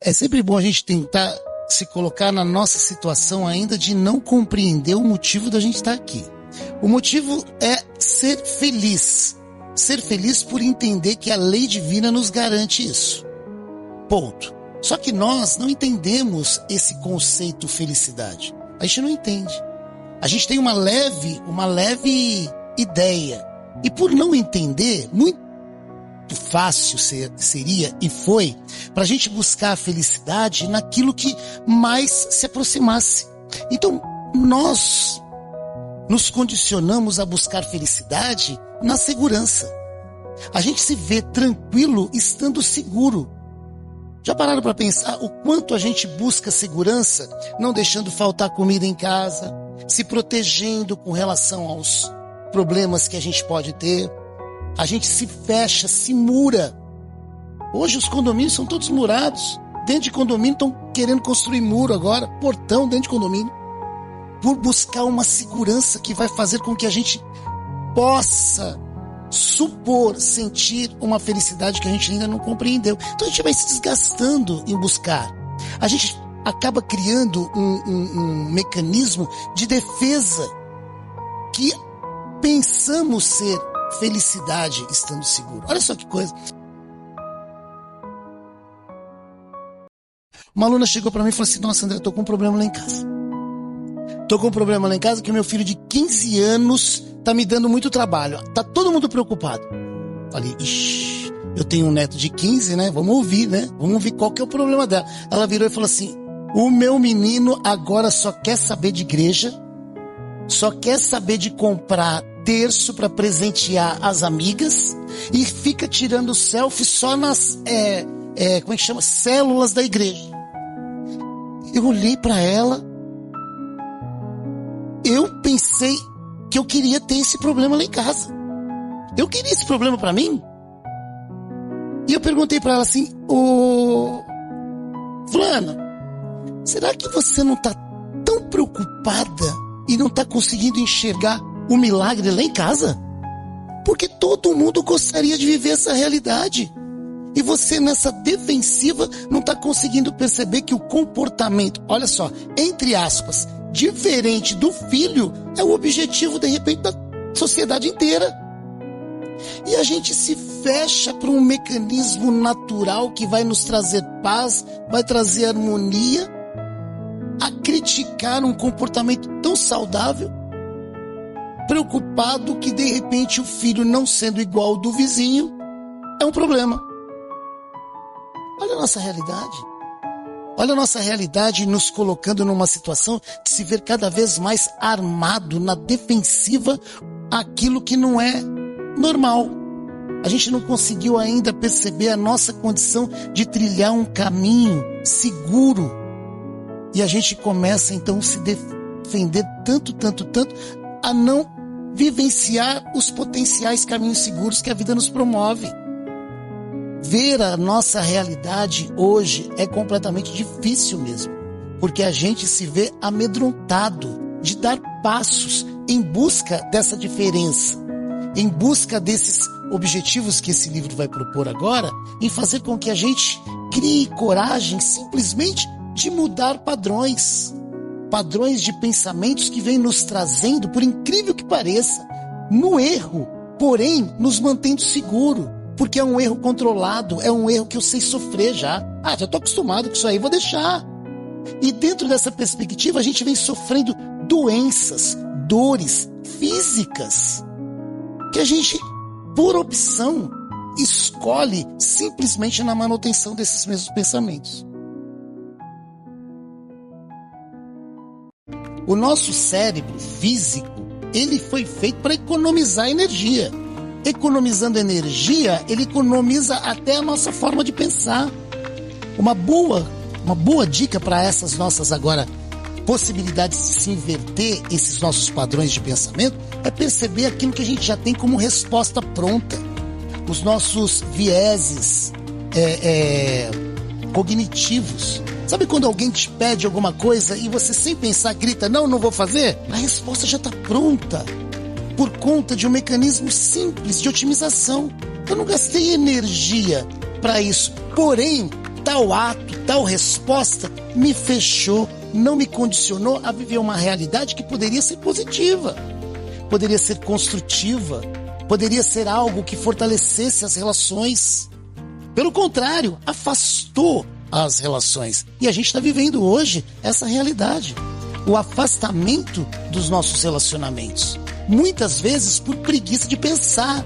É sempre bom a gente tentar se colocar na nossa situação ainda de não compreender o motivo da gente estar aqui. O motivo é ser feliz. Ser feliz por entender que a lei divina nos garante isso. Ponto. Só que nós não entendemos esse conceito felicidade. A gente não entende. A gente tem uma leve ideia. E por não entender, muito fácil seria e foi para a gente buscar a felicidade naquilo que mais se aproximasse. Então, nós nos condicionamos a buscar felicidade na segurança. A gente se vê tranquilo estando seguro. Já pararam para pensar o quanto a gente busca segurança, não deixando faltar comida em casa, se protegendo com relação aos problemas que a gente pode ter? A gente se fecha, se mura. Hoje os condomínios são todos murados. Dentro de condomínio estão querendo construir muro agora, portão dentro de condomínio, por buscar uma segurança que vai fazer com que a gente possa sentir uma felicidade que a gente ainda não compreendeu. Então a gente vai se desgastando em buscar. A gente acaba criando um mecanismo de defesa que pensamos ser felicidade estando seguro. Olha só que coisa. Uma aluna chegou para mim e falou assim: nossa, André, tô com um problema lá em casa. Tô com um problema lá em casa que o meu filho de 15 anos tá me dando muito trabalho. Tá todo mundo preocupado. Falei, ixi, eu tenho um neto de 15, né? Vamos ouvir, né? Vamos ouvir qual que é o problema dela. Ela virou e falou assim: o meu menino agora só quer saber de igreja, só quer saber de comprar terço para presentear as amigas e fica tirando selfie só nas, como é que chama? Células da igreja. Eu olhei para ela, eu pensei que eu queria ter esse problema lá em casa. Eu queria esse problema para mim. E eu perguntei para ela assim: ô fulana, será que você não tá tão preocupada e não tá conseguindo enxergar o milagre lá em casa? Porque todo mundo gostaria de viver essa realidade. E você nessa defensiva não está conseguindo perceber que o comportamento, olha só, entre aspas, diferente do filho, é o objetivo, de repente, da sociedade inteira. E a gente se fecha para um mecanismo natural que vai nos trazer paz, vai trazer harmonia, a criticar um comportamento tão saudável, preocupado que de repente o filho não sendo igual ao do vizinho é um problema. Olha a nossa realidade. Olha a nossa realidade nos colocando numa situação de se ver cada vez mais armado na defensiva aquilo que não é normal. A gente não conseguiu ainda perceber a nossa condição de trilhar um caminho seguro. E a gente começa então a se defender tanto, a não vivenciar os potenciais caminhos seguros que a vida nos promove. Ver a nossa realidade hoje é completamente difícil mesmo, porque a gente se vê amedrontado de dar passos em busca dessa diferença, em busca desses objetivos que esse livro vai propor agora, em fazer com que a gente crie coragem simplesmente de mudar padrões de pensamentos que vêm nos trazendo, por incrível que pareça, no erro, porém nos mantendo seguro. Porque é um erro controlado, é um erro que eu sei sofrer já. Já estou acostumado com isso aí, vou deixar. E dentro dessa perspectiva, a gente vem sofrendo doenças, dores físicas, que a gente, por opção, escolhe simplesmente na manutenção desses mesmos pensamentos. O nosso cérebro físico, ele foi feito para economizar energia. Economizando energia, ele economiza até a nossa forma de pensar. Uma boa dica para essas nossas agora possibilidades de se inverter esses nossos padrões de pensamento é perceber aquilo que a gente já tem como resposta pronta. Os nossos vieses cognitivos. Sabe quando alguém te pede alguma coisa e você sem pensar grita, não vou fazer? A resposta já está pronta. Por conta de um mecanismo simples de otimização. Eu não gastei energia para isso. Porém, tal ato, tal resposta me fechou, não me condicionou a viver uma realidade que poderia ser positiva, poderia ser construtiva, poderia ser algo que fortalecesse as relações. Pelo contrário, afastou as relações. E a gente está vivendo hoje essa realidade. O afastamento dos nossos relacionamentos. Muitas vezes por preguiça de pensar,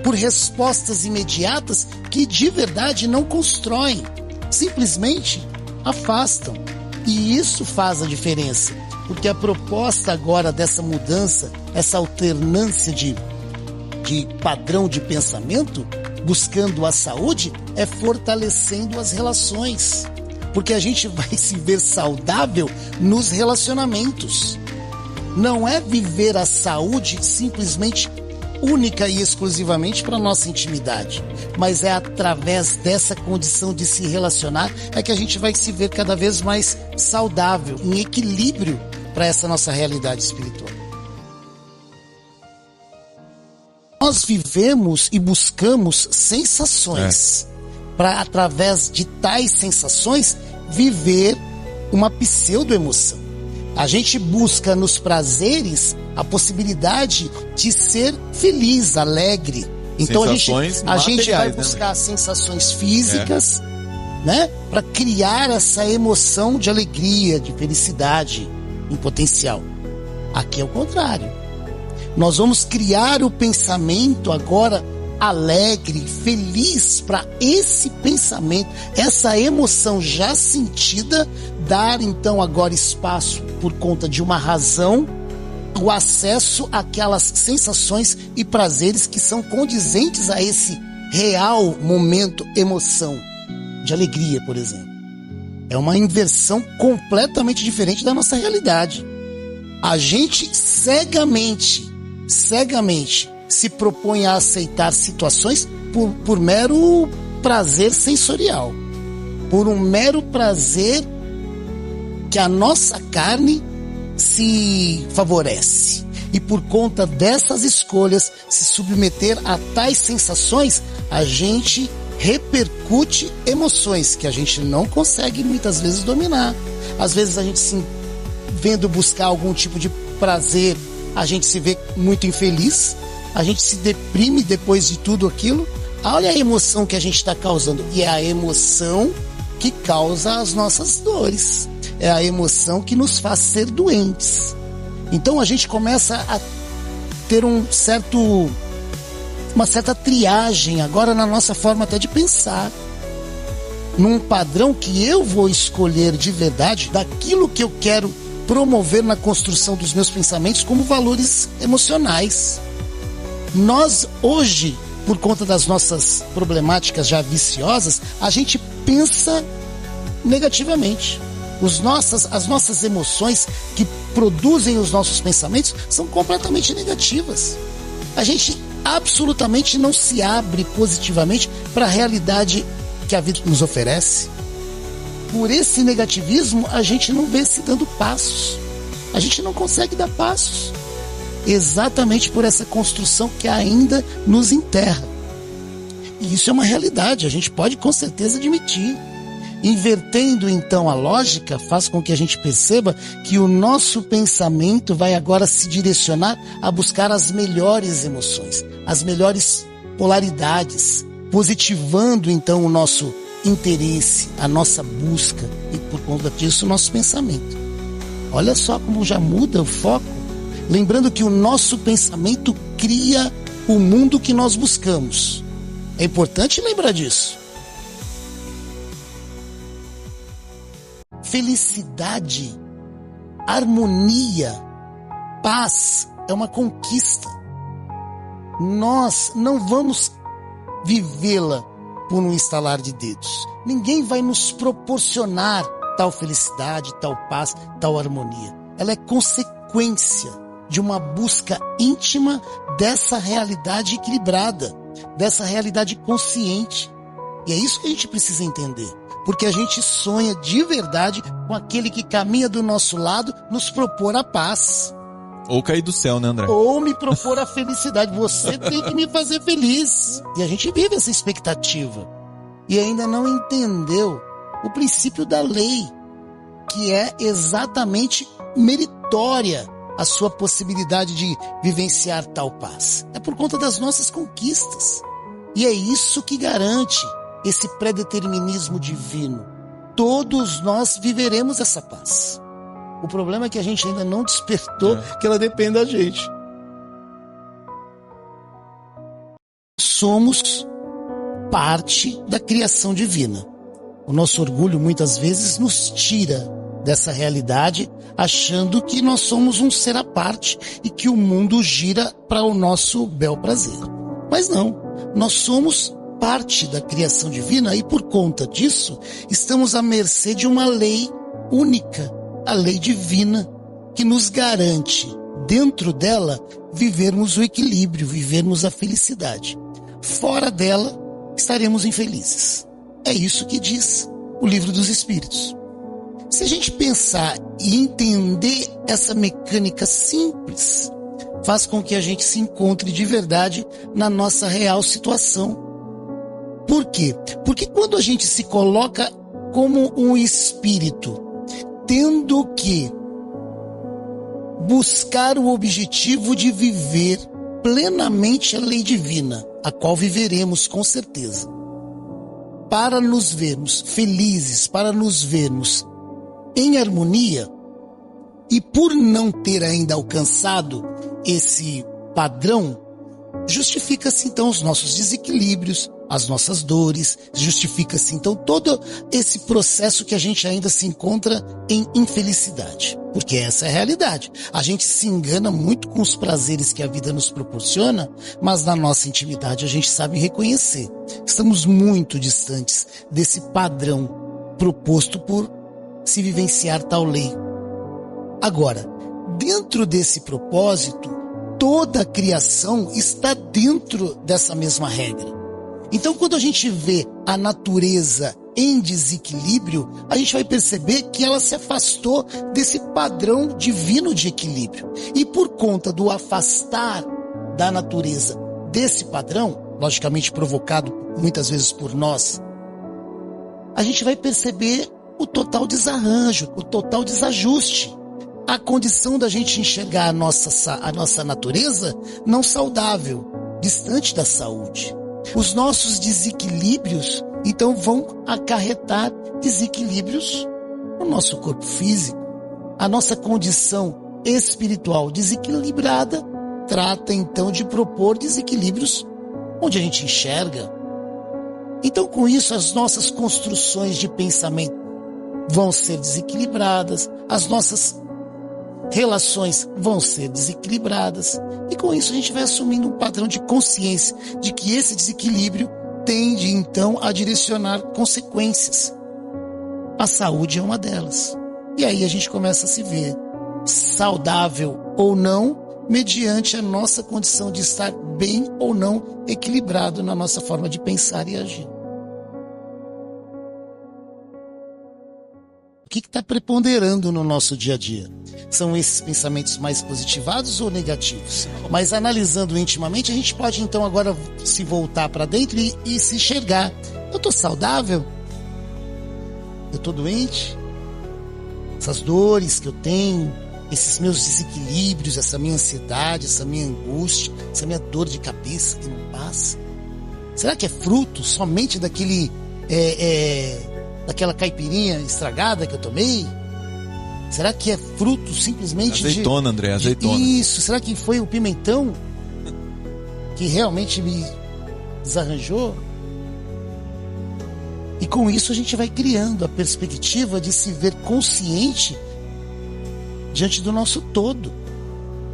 por respostas imediatas que de verdade não constroem, simplesmente afastam. E isso faz a diferença, porque a proposta agora dessa mudança, essa alternância de padrão de pensamento, buscando a saúde, é fortalecendo as relações. Porque a gente vai se ver saudável nos relacionamentos. Não é viver a saúde simplesmente única e exclusivamente para a nossa intimidade, mas é através dessa condição de se relacionar é que a gente vai se ver cada vez mais saudável, em equilíbrio para essa nossa realidade espiritual. Nós vivemos e buscamos sensações para, através de tais sensações, viver uma pseudo-emoção. A gente busca nos prazeres a possibilidade de ser feliz, alegre. Então a gente vai buscar sensações físicas, né, para criar essa emoção de alegria, de felicidade em potencial. Aqui é o contrário. Nós vamos criar o pensamento agora alegre, feliz, para esse pensamento, essa emoção já sentida, dar então agora espaço por conta de uma razão, o acesso àquelas sensações e prazeres que são condizentes a esse real momento, emoção de alegria, por exemplo. É uma inversão completamente diferente da nossa realidade. A gente cegamente se propõe a aceitar situações por mero prazer sensorial, por um mero prazer que a nossa carne se favorece. E por conta dessas escolhas, se submeter a tais sensações, a gente repercute emoções que a gente não consegue muitas vezes dominar. Às vezes a gente se vendo buscar algum tipo de prazer, a gente se vê muito infeliz, a gente se deprime depois de tudo aquilo. Olha a emoção que a gente está causando. E é a emoção que causa as nossas dores. É a emoção que nos faz ser doentes. Então a gente começa a ter uma certa triagem agora na nossa forma até de pensar. Num padrão que eu vou escolher de verdade, daquilo que eu quero promover na construção dos meus pensamentos como valores emocionais. Nós hoje, por conta das nossas problemáticas já viciosas, a gente pensa negativamente. As nossas emoções que produzem os nossos pensamentos são completamente negativas. A gente absolutamente não se abre positivamente para a realidade que a vida nos oferece. Por esse negativismo, a gente não vê se dando passos. A gente não consegue dar passos. Exatamente por essa construção que ainda nos enterra. E isso é uma realidade, a gente pode com certeza admitir. Invertendo então a lógica, faz com que a gente perceba que o nosso pensamento vai agora se direcionar a buscar as melhores emoções, as melhores polaridades, positivando então o nosso interesse, a nossa busca e por conta disso o nosso pensamento. Olha só como já muda o foco, lembrando que o nosso pensamento cria o mundo que nós buscamos. É importante lembrar disso. Felicidade, harmonia, paz é uma conquista. Nós não vamos vivê-la por um estalar de dedos. Ninguém vai nos proporcionar tal felicidade, tal paz, tal harmonia. Ela é consequência de uma busca íntima dessa realidade equilibrada, dessa realidade consciente. E é isso que a gente precisa entender. Porque a gente sonha de verdade com aquele que caminha do nosso lado nos propor a paz. Ou cair do céu, né, André? Ou me propor a felicidade. Você tem que me fazer feliz. E a gente vive essa expectativa. e ainda não entendeu o princípio da lei, que é exatamente meritória a sua possibilidade de vivenciar tal paz. É por conta das nossas conquistas. E é isso que garante esse predeterminismo divino. Todos nós viveremos essa paz. O problema é que a gente ainda não despertou que ela depende da gente. Somos parte da criação divina. O nosso orgulho muitas vezes nos tira dessa realidade, achando que nós somos um ser à parte e que o mundo gira para o nosso bel prazer. Mas não, nós somos parte da criação divina e por conta disso estamos à mercê de uma lei única, a lei divina, que nos garante, dentro dela, vivermos o equilíbrio, vivermos a felicidade. Fora dela, estaremos infelizes. É isso que diz o Livro dos Espíritos. Se a gente pensar e entender essa mecânica simples, faz com que a gente se encontre de verdade na nossa real situação. Por quê? Porque quando a gente se coloca como um espírito, tendo que buscar o objetivo de viver plenamente a lei divina, a qual viveremos com certeza, para nos vermos felizes, para nos vermos em harmonia, e por não ter ainda alcançado esse padrão, justifica-se então os nossos desequilíbrios, as nossas dores, justifica-se então todo esse processo que a gente ainda se encontra em infelicidade. Porque essa é a realidade. A gente se engana muito com os prazeres que a vida nos proporciona, mas na nossa intimidade a gente sabe reconhecer. Estamos muito distantes desse padrão proposto por se vivenciar tal lei. Agora, dentro desse propósito, toda a criação está dentro dessa mesma regra. Então, quando a gente vê a natureza em desequilíbrio, a gente vai perceber que ela se afastou desse padrão divino de equilíbrio. E por conta do afastar da natureza desse padrão, logicamente provocado muitas vezes por nós, a gente vai perceber o total desarranjo, o total desajuste. A condição da gente enxergar a nossa natureza não saudável, distante da saúde. Os nossos desequilíbrios, então, vão acarretar desequilíbrios no nosso corpo físico. A nossa condição espiritual desequilibrada trata, então, de propor desequilíbrios onde a gente enxerga. Então, com isso, as nossas construções de pensamento vão ser desequilibradas, as nossas relações vão ser desequilibradas, e com isso a gente vai assumindo um padrão de consciência de que esse desequilíbrio tende então a direcionar consequências. A saúde é uma delas. E aí a gente começa a se ver saudável ou não, mediante a nossa condição de estar bem ou não equilibrado na nossa forma de pensar e agir. O que está preponderando no nosso dia a dia? São esses pensamentos mais positivados ou negativos? Mas analisando intimamente, a gente pode então agora se voltar para dentro e se enxergar. Eu estou saudável? Eu estou doente? Essas dores que eu tenho, esses meus desequilíbrios, essa minha ansiedade, essa minha angústia, essa minha dor de cabeça que não passa? Será que é fruto somente daquele... daquela caipirinha estragada que eu tomei? Será que é fruto simplesmente azeitona, André, azeitona. Isso, será que foi o pimentão que realmente me desarranjou? E com isso a gente vai criando a perspectiva de se ver consciente diante do nosso todo,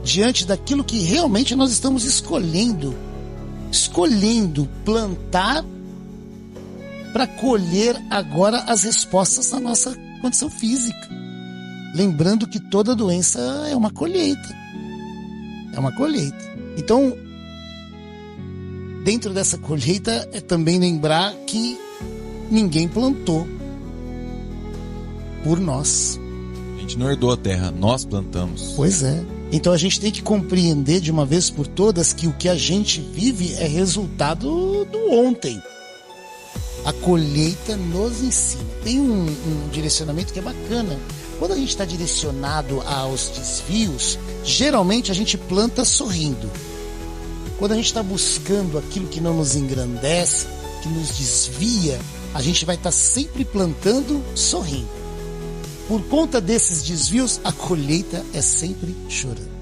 diante daquilo que realmente nós estamos escolhendo plantar para colher agora as respostas da nossa condição física. Lembrando que toda doença é uma colheita. É uma colheita. Então, dentro dessa colheita é também lembrar que ninguém plantou por nós. A gente não herdou a terra, nós plantamos. Pois é. Então a gente tem que compreender de uma vez por todas que o que a gente vive é resultado do ontem. A colheita nos ensina. Tem um direcionamento que é bacana. Quando a gente está direcionado aos desvios, geralmente a gente planta sorrindo. Quando a gente está buscando aquilo que não nos engrandece, que nos desvia, a gente vai estar sempre plantando sorrindo. Por conta desses desvios, a colheita é sempre chorando.